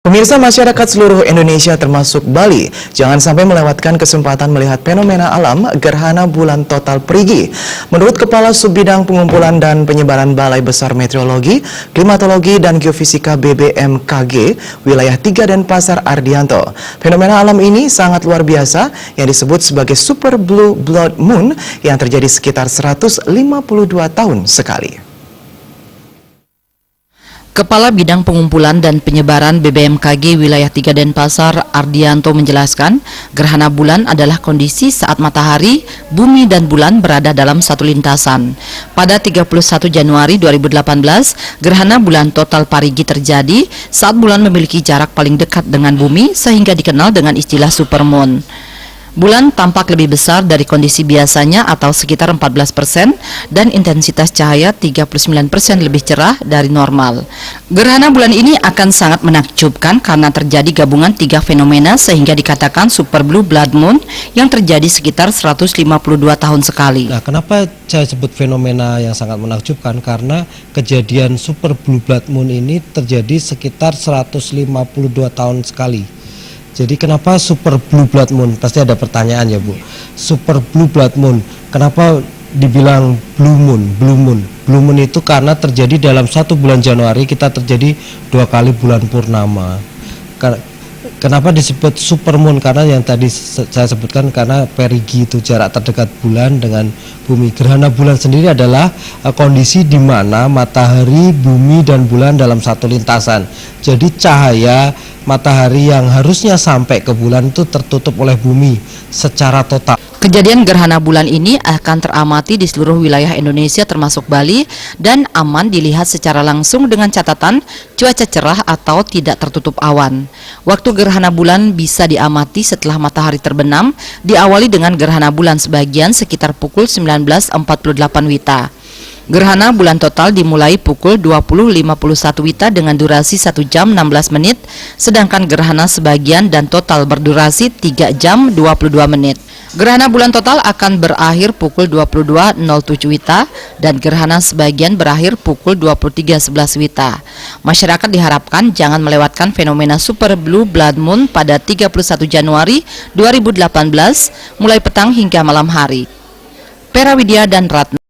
Pemirsa, masyarakat seluruh Indonesia termasuk Bali, jangan sampai melewatkan kesempatan melihat fenomena alam gerhana bulan total perigi. Menurut Kepala Subbidang Pengumpulan dan Penyebaran Balai Besar Meteorologi, Klimatologi dan Geofisika BBMKG, Wilayah 3 Denpasar Ardianto, fenomena alam ini sangat luar biasa yang disebut sebagai Super Blue Blood Moon yang terjadi sekitar 152 tahun sekali. Kepala Bidang Pengumpulan dan Penyebaran BBMKG Wilayah 3 Denpasar Ardianto menjelaskan, gerhana bulan adalah kondisi saat matahari, bumi dan bulan berada dalam satu lintasan. Pada 31 Januari 2018, gerhana bulan total parigi terjadi saat bulan memiliki jarak paling dekat dengan bumi sehingga dikenal dengan istilah supermoon. Bulan tampak lebih besar dari kondisi biasanya atau sekitar 14% dan intensitas cahaya 39% lebih cerah dari normal. Gerhana bulan ini akan sangat menakjubkan karena terjadi gabungan 3 fenomena sehingga dikatakan Super Blue Blood Moon yang terjadi sekitar 152 tahun sekali. Nah, kenapa saya sebut fenomena yang sangat menakjubkan? Karena kejadian Super Blue Blood Moon ini terjadi sekitar 152 tahun sekali. Jadi kenapa Super Blue Blood Moon? Pasti ada pertanyaan ya Bu. Super Blue Blood Moon, kenapa dibilang Blue Moon? Blue Moon itu karena terjadi dalam 1 bulan Januari kita terjadi 2 kali bulan purnama. Kenapa disebut Super Moon? Karena yang tadi saya sebutkan karena perigi itu jarak terdekat bulan dengan bumi. Gerhana bulan sendiri adalah kondisi di mana matahari, bumi dan bulan dalam satu lintasan. Jadi cahaya matahari yang harusnya sampai ke bulan itu tertutup oleh bumi secara total. Kejadian gerhana bulan ini akan teramati di seluruh wilayah Indonesia termasuk Bali dan aman dilihat secara langsung dengan catatan cuaca cerah atau tidak tertutup awan. Waktu gerhana bulan bisa diamati setelah matahari terbenam, diawali dengan gerhana bulan sebagian sekitar pukul 19.48 WITA. Gerhana bulan total dimulai pukul 20.51 WITA dengan durasi 1 jam 16 menit, sedangkan gerhana sebagian dan total berdurasi 3 jam 22 menit. Gerhana bulan total akan berakhir pukul 22.07 WITA dan gerhana sebagian berakhir pukul 23.11 WITA. Masyarakat diharapkan jangan melewatkan fenomena Super Blue Blood Moon pada 31 Januari 2018 mulai petang hingga malam hari. Pera Widya dan Ratna.